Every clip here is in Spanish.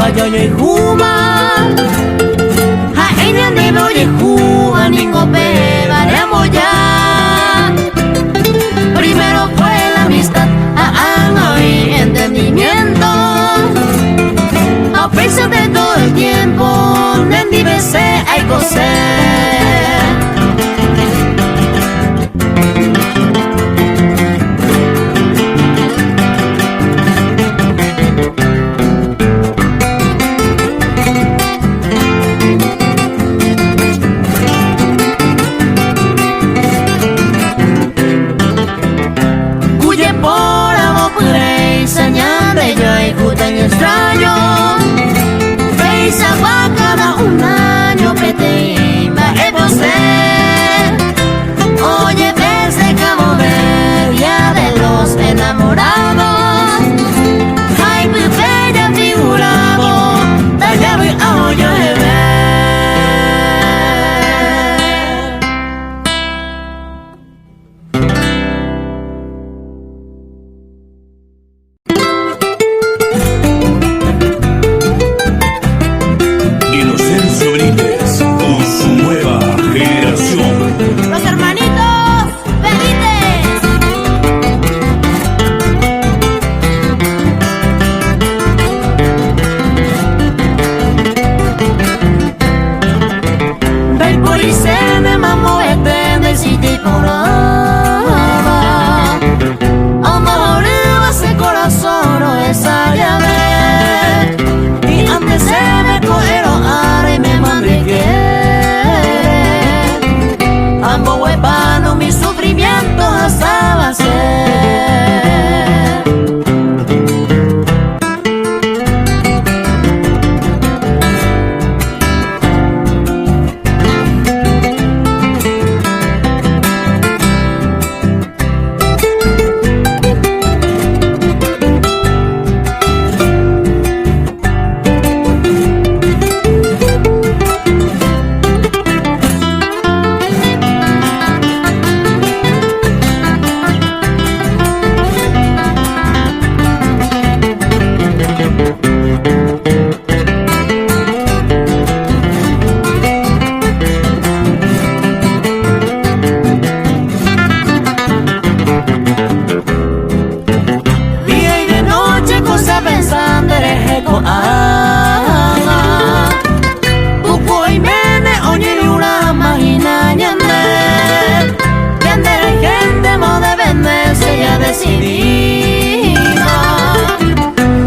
yo y juma a ella de voy a ningún pega de amoya. Primero fue la amistad, y entendimiento. A pesar de todo el tiempo, Nendi besé hay coser. Extraño, veis agua cada un año que te iba a você. Oye, desde Cabo Verde, día de los enamorados. Ay, mi bella figurado, allá voy a oye ver.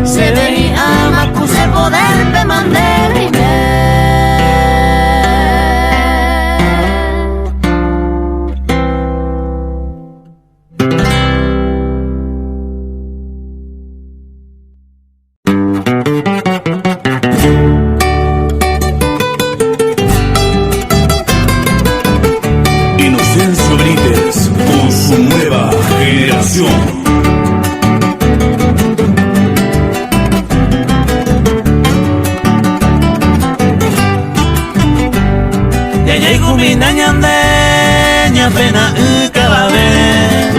Se veía más que poder te mandé y Inocencio Benítez con su nueva generación. Ña pena cada vez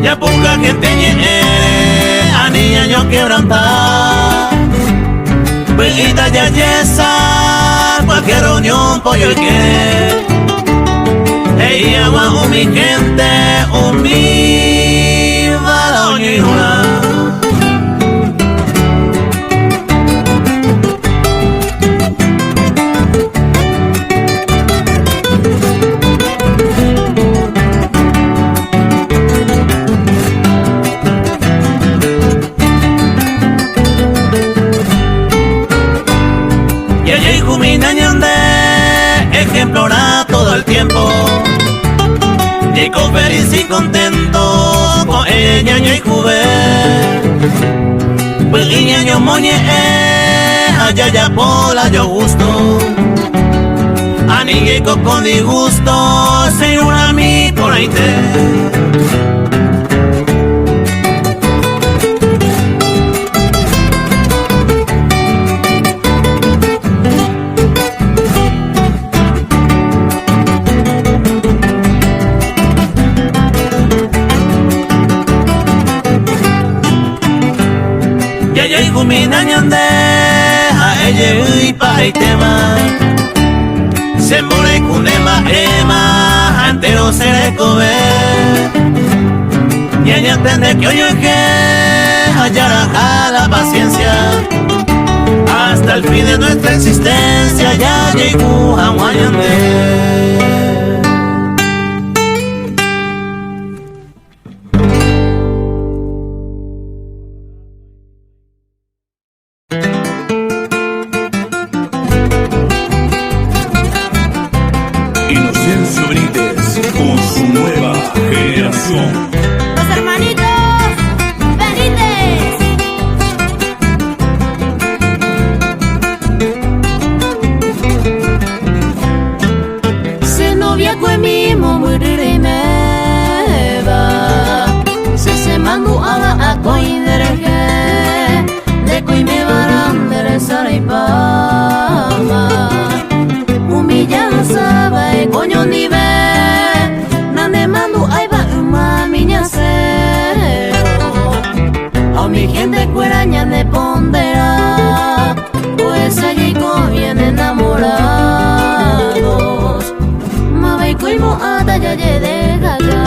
ya poca que te anilla yo quebranta Bellita ya yesa cualquier unión pollo y que ella agua mi gente humilda doña y una. Ejemplo todo el tiempo, Jacob feliz y contento con ella y juve. Pues niño moñe allá ya pola yo gusto. Ani Jacob con disgusto, se una a mí por ahí te. Kumina ñande ripa y tema. Se more kunema ema, entero seré cobe. Y ella entiende que hoy es que hallará la paciencia. Hasta el fin de nuestra existencia ya llegó a Guayandé. Inocencio Benítez con su nueva generación. Los hermanitos Benítez. Se novia con mi momurire meva. Se mandu ala a coiderege. De coi me varan de saripama. Humillanza va e coño ni ve. Nane mandu aiba uma miña cero. A mi gente cueraña de pondera. Pues allí bien enamorados. Mabe coimo ata ya de gaga.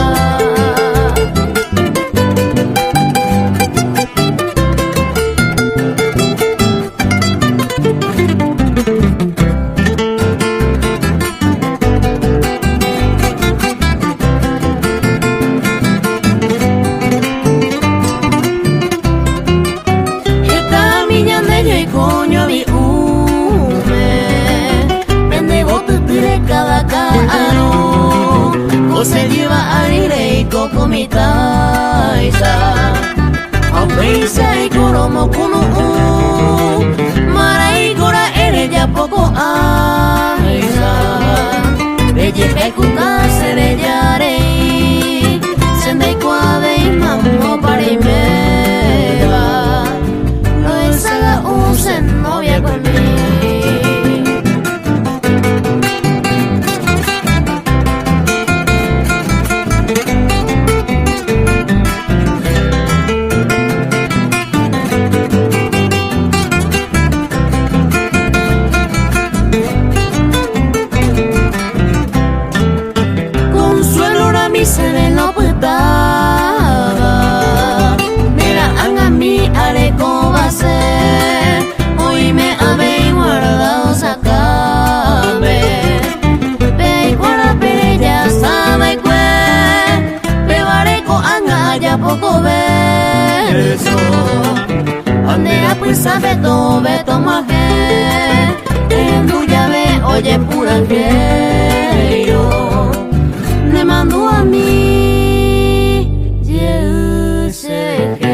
Se lleva aire y coco mi taisa. Aunque se coromo kuno Marai gora ere ya poco aisa. Belle pekuka serellare. Sende kuave y mammo pare meva. No es haga usen novia conmigo. Poco verso donde sabe todo beto maje en tu llave oye pura que yo me mandó a mí yo sé que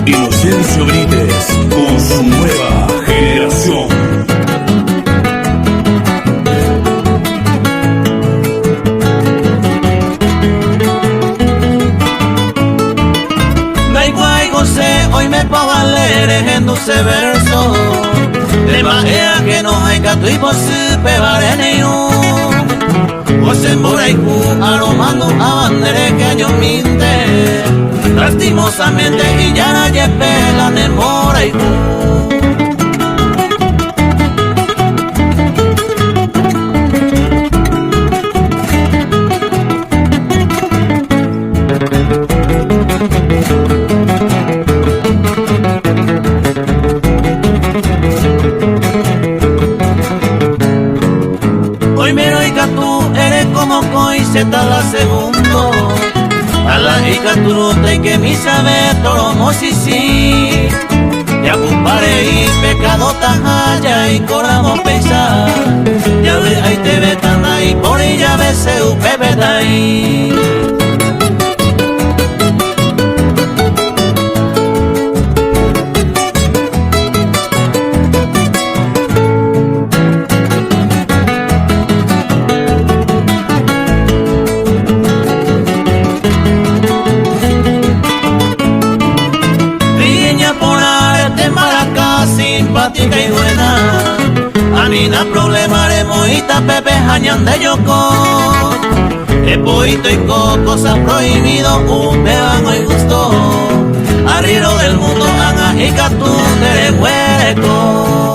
Inocencio Benítez con su nueva generación. Da igual José, hoy me puedo leer en 12 versos. De manera que no hay gato y posible pegar José Moraiku aromando a bandera que año minte. Lastimosamente y ya nadie pela en Moraiku. Hoy me doy que tú eres como coiseta la segundo. A la hija tú no te que mi sabe todo mosisi. Ya compare y pecado tajaya y coramos pensar. Ya ve ahí te ve tan ahí por ella ve se upepe ahí. Sin Ita Pepe Hañan de Yoko. Poito y cosas prohibido, beban hoy gusto. Arriero del mundo, haga y catú de hueco.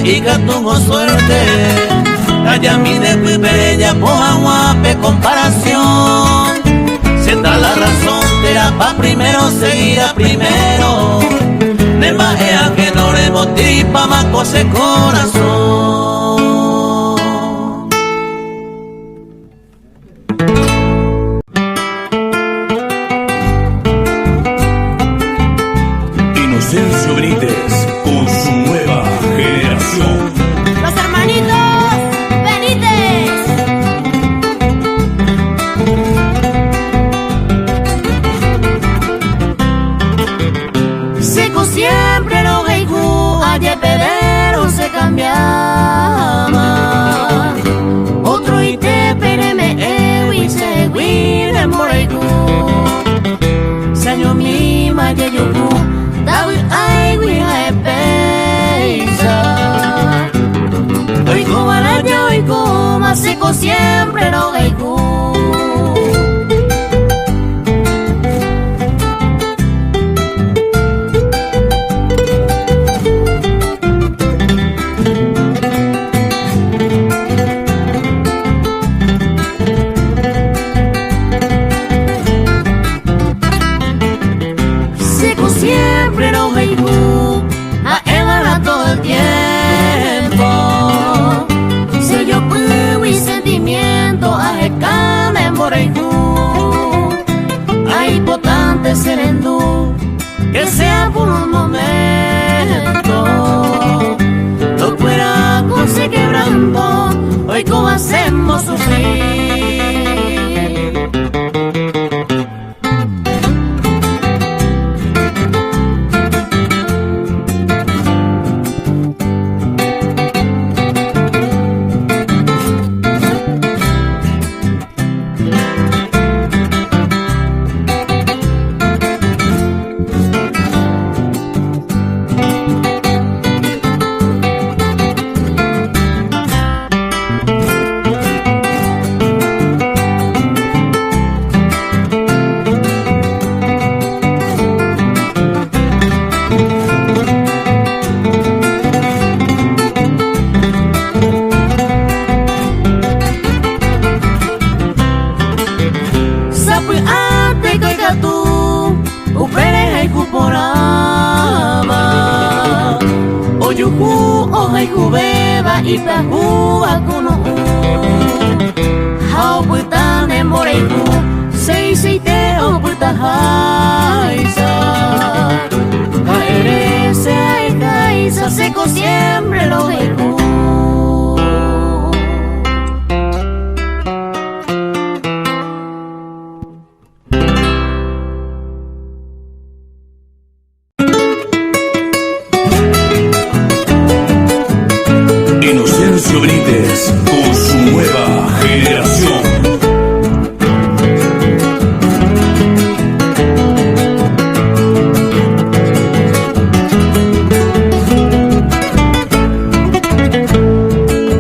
Y que tuvo suerte, allá mi de bella por aguape comparación. Si está la razón, será pa' primero, seguirá primero. De magia que no le motiva más cose corazón. Inocencio Benítez con su nueva generación. Los hermanitos Benítez. Seco siempre lo geigu, ayer pedero se cambiaba. Otro y te pereme y seguir en moreigu. Se año mi maye yugu. Oigo baraña, oigo más seco siempre lo oigo. Seco siempre lo oigo, a Eva todo el tiempo. Si yo puedo y sentimiento, a Ecana en Borejú. Hay potente serendú, que sea por un momento. No fuera con se quebrando, hoy como hacemos sufrir. Y pahu akuno hau putan en moreiku sei te o putahaisa caerese ai caisa seco siempre lo dejo. Inocencio Benítez con su nueva generación.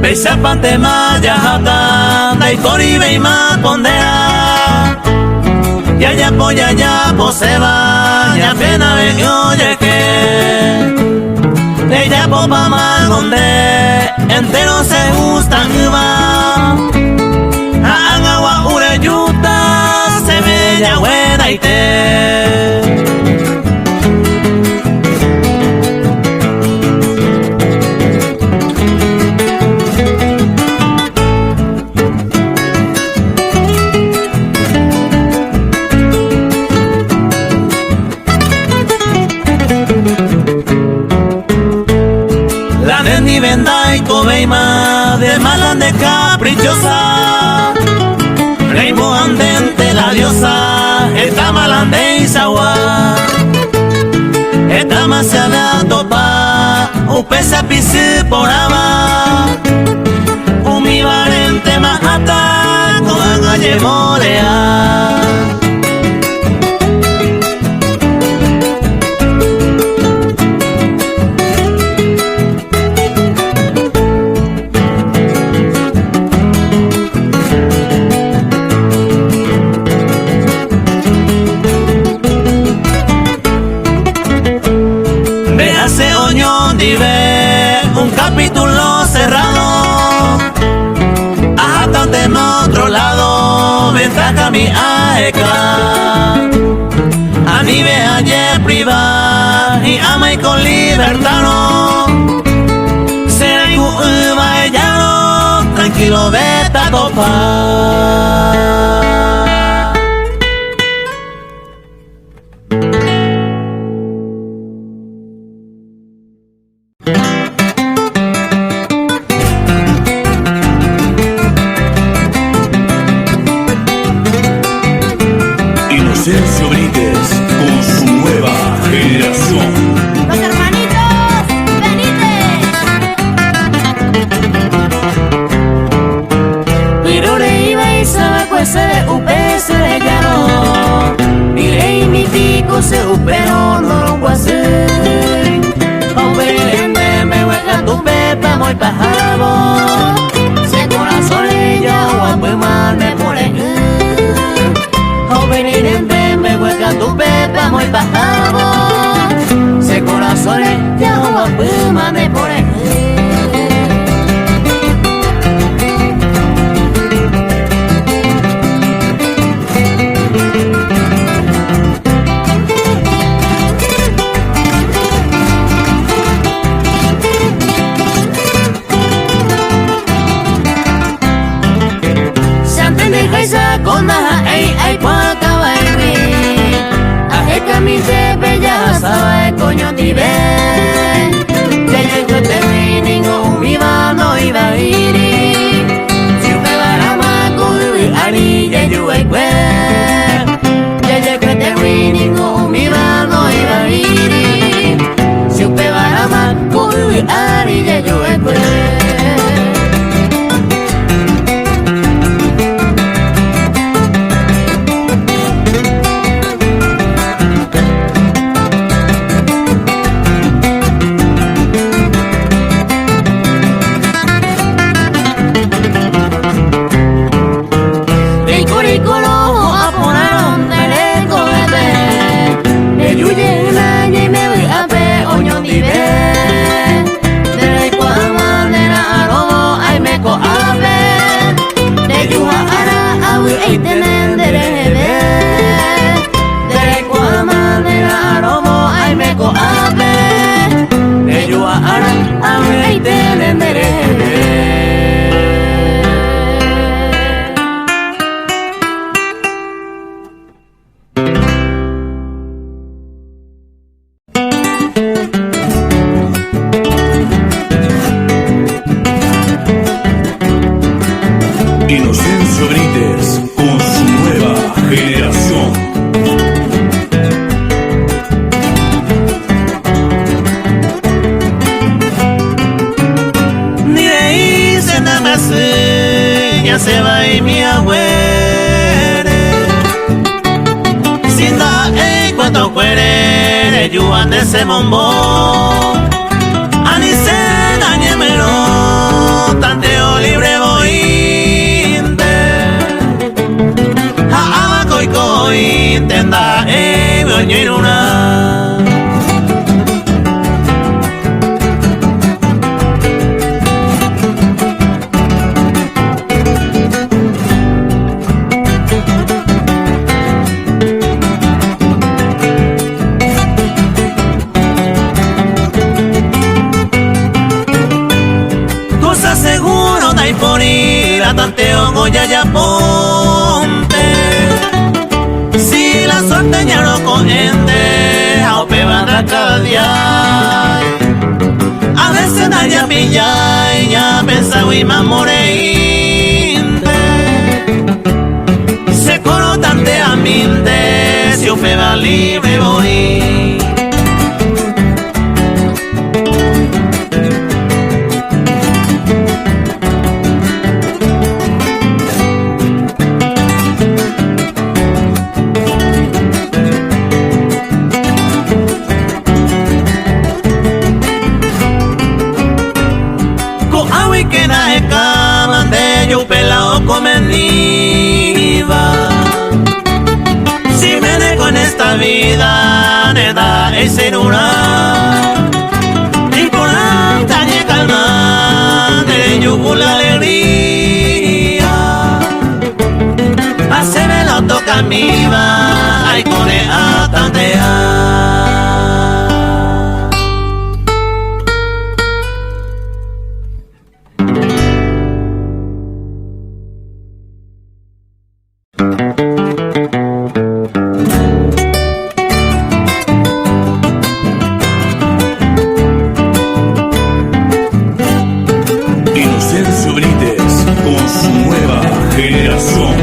Beisapante maya hata, daikori beima pondea. Ya poya ya poseba, ya pena ve oye que. Ella popa mal donde entero se gusta va. Agua ureyuta se bella buena y te. Ni venda y cobeima de malande caprichosa. Reimo andente la diosa, esta malande y sagua. esta más se había topa, un pez a pisi por aba, un mi varente más ata, con agalle morea. Un capítulo cerrado, hasta de otro lado, ventaja mi aeca. A mi vealle priva y ama y con libertad no. Será igual ella no, tranquilo vete a topar. Inocencio Brites con su nueva generación. Los hermanitos Benítez. Pero le iba y sabe pues se upese de llano. Mire y mi pico se upero no lo voy a hacer. Operende me hueca tu pepa muy pajabo. Se corazón ella o a pues mal me pone. Operende me hueca tu pepa muy pajabo. Se corazón ella o a pues mal me pone. Mi se bella sabe coño ti ve. Ya yo te vi ningún viva no iba a ir. Si me va a maco y ari ya yo hay que. Ya yo te vi ningún viva no iba a ir. Si me va a maco y ari ya yo hay que. Inocencio Brites con su nueva generación. Ni de ahí se nada más ya se va y mi abuelo. Sin da cuando cuere yo ande ese mombo. Ani se dañemelo tanteo libre voy. Intenda me una. Cosa seguro da y por ir a tanteo goya ya ponte. La suerte ya no cohende, a ope van a cada día. A veces nadie pilla y ya pensa y me moreinte. Se coro tante a minte, si ope va libre voy. niva. Si me dejo en esta vida, ne da ese nura. Y por la calle calma, de yugo la alegría. Hacerme la toca mi va, ay con a tantear. Inocencio Benítez con su nueva generación.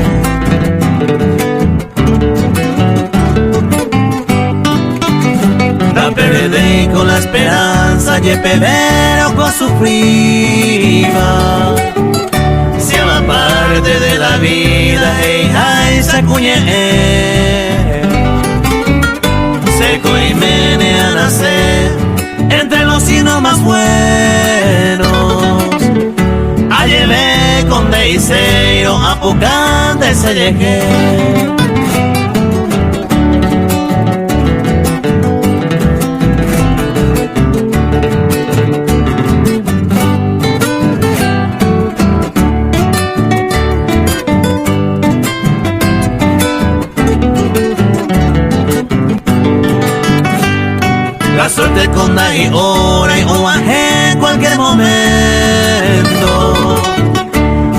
La perdí con la esperanza y pero con sufriva. Si a la parte de la vida, hey, ay, se cuñe. Seco y mene a nacer entre los signos más buenos. A llevé con Deiseiro a Pucante se llegué. La suerte con y hora y o en cualquier momento.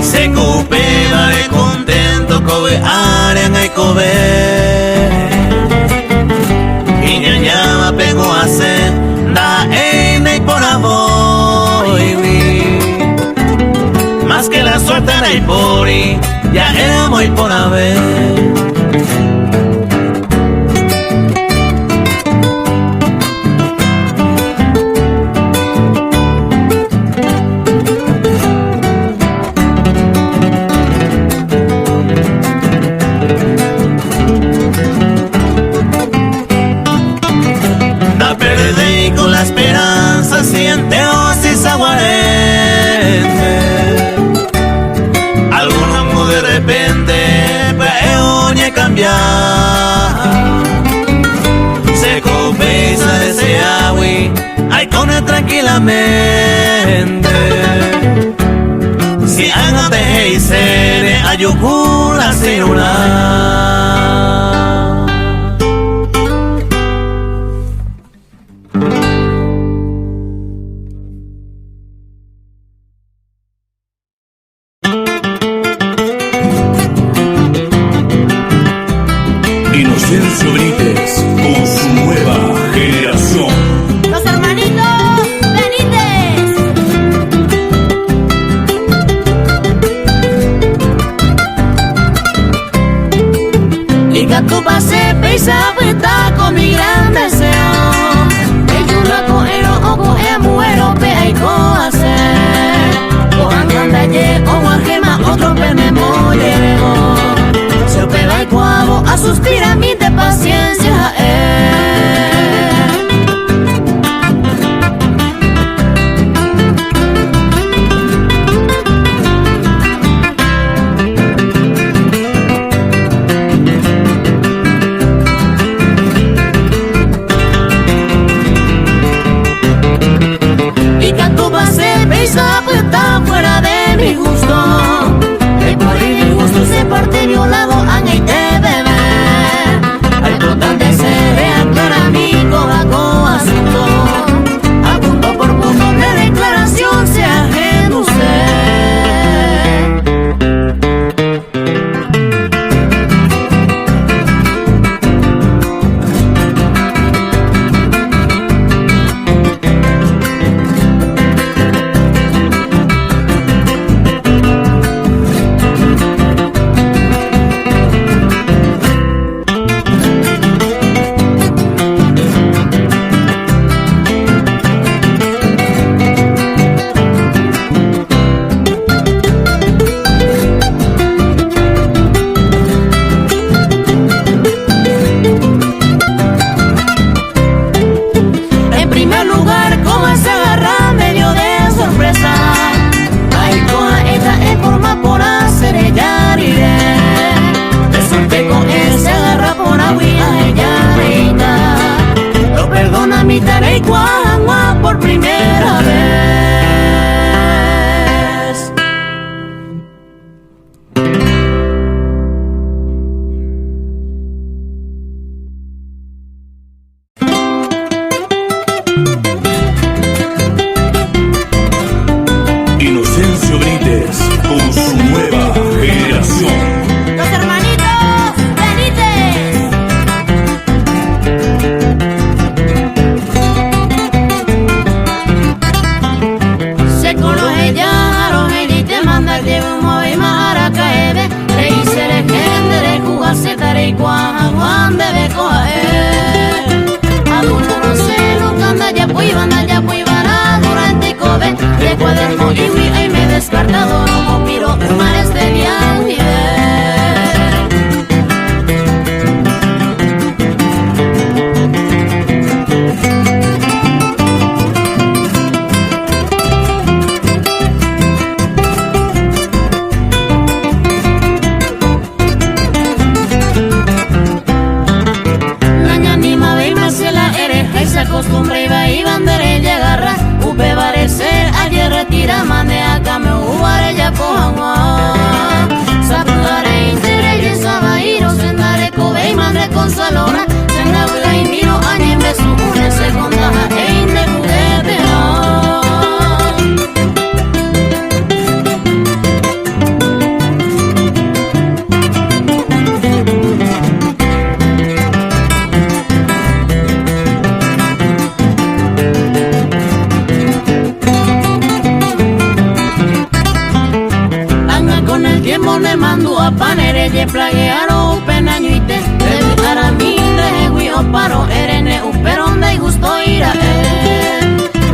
Se coopera de contento, cobe área y cobe. Y ñaña pegó a ser, da y por amor. Más que la suerte era y por y ya era muy por haber. Siente osis aguarente. Algunos de repente peoñe cambiar. Se copesa de ese agua, ay con él tranquilamente. Si hago de y se ayucula sin una. Inocencio Benítez con su nueva generación. Los hermanitos Benítez. Y que tu pase pisa puesta con mi gran deseo. Ellos la cogieron o coge muero pe y hacer. Cojan cantalle o guajema otro pe me mollero. Se pega el cuavo a suspirar mi de paciencia. Y que tu base pesa pues está fuera de mi gusto. El por y mi gusto se parte violado a y te bebé. se retira mane acá me ubare ya coja sapare intere y sabairo sendare kobe mande consolora senda buga y miro añe me su une se contaja e inde juguete ne mandu a panere je plaguearo penañuite de araminde wi oparo erene uperonde y gusto ira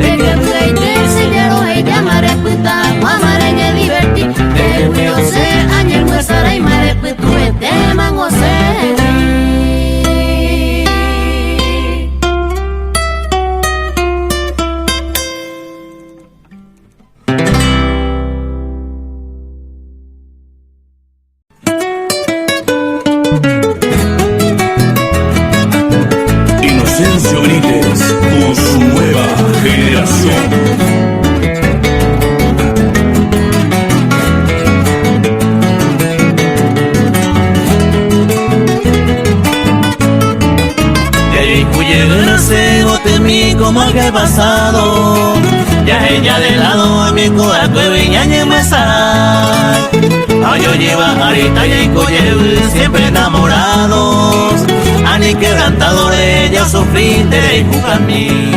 de que reite si quiero ella mare puta amare ne diverti de wi o se añer muestra y mare putu de mango se con su nueva generación. Como el que he pasado, ya ella de lado en mi corazón viñaña me sal. Yo lleva ahorita y coye siempre enamorados, ani quebrantadores ya sufriste y jugan mí.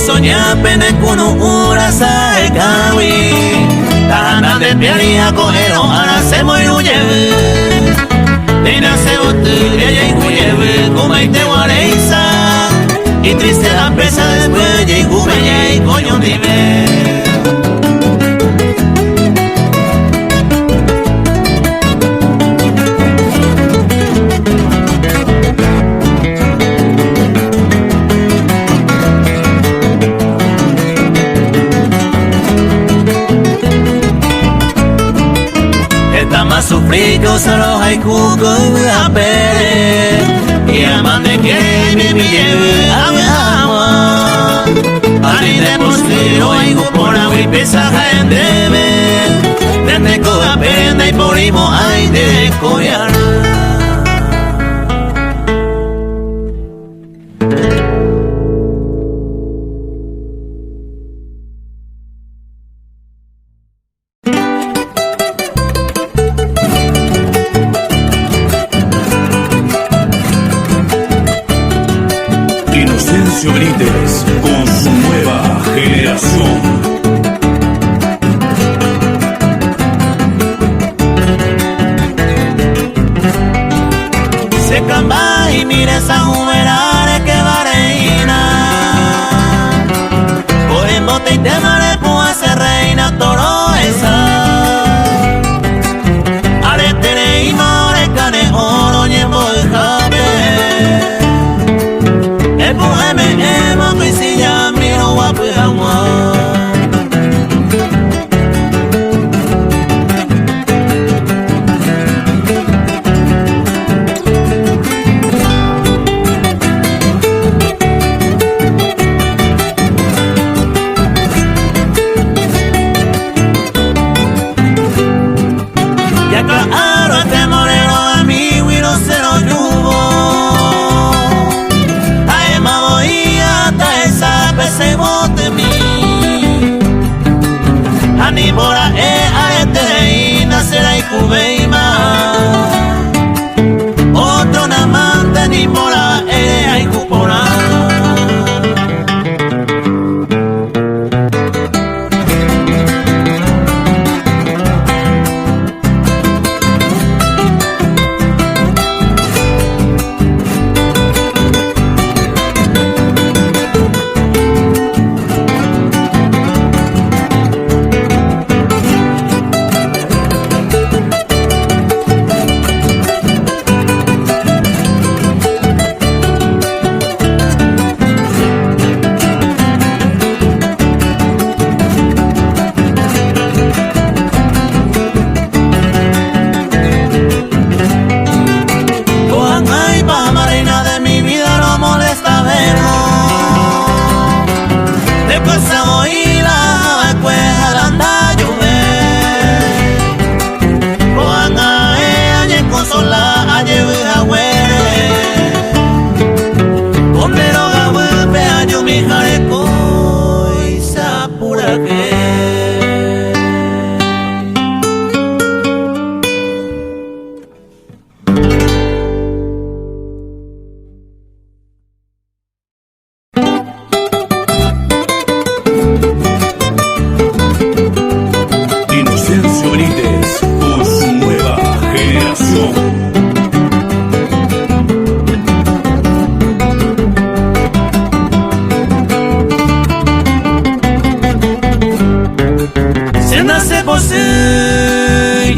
Soñar pene kuno urasa e kawi Tahana de piaria kohero ara se moi uye Nina se botu y kuye kuma ite wareisa Y triste la pesa después y kume y coño nive Sufrico solo hay cuco a pere y amante que me lleve a mi agua Ari de postero y por agua y pesaje en debe Desde coga penda y por imo hay de collar Benítez con su nueva generación. Se camba y mira esa juvenal que va reina. Coge bote y te mare pues se reina toro esa. Ale tere y more cane oro ñembo el jabe. El poema que si ya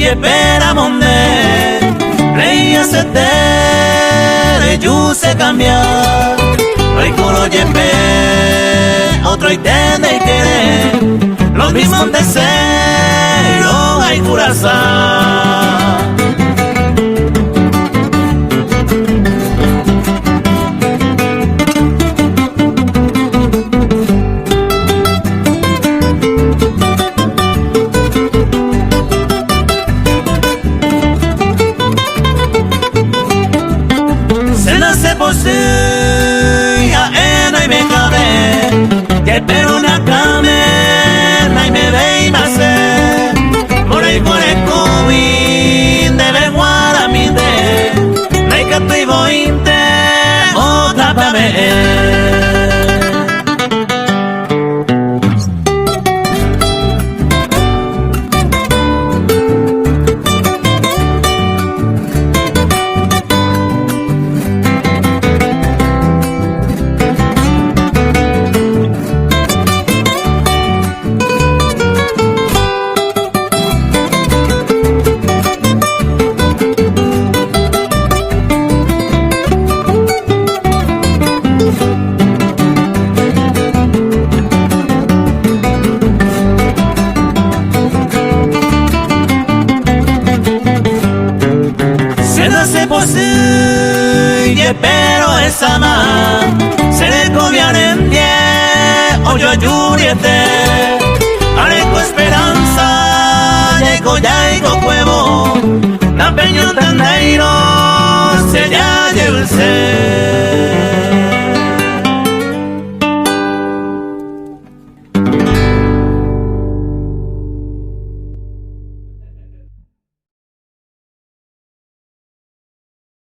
espera monde, reía se tere, yo se cambia, hay coro yepe, otro y tende y querer, los mismos deseos hay curazao. Pero una camera y me ve y me hace por ahí por el COVID debe guardar mi de no hay que estoy vointe otra pa' ver. Pero esa man se le conviene en 10 o yo ayuriete areco esperanza llego ya y cuevo na peño tandeiro se ya lleva el ser.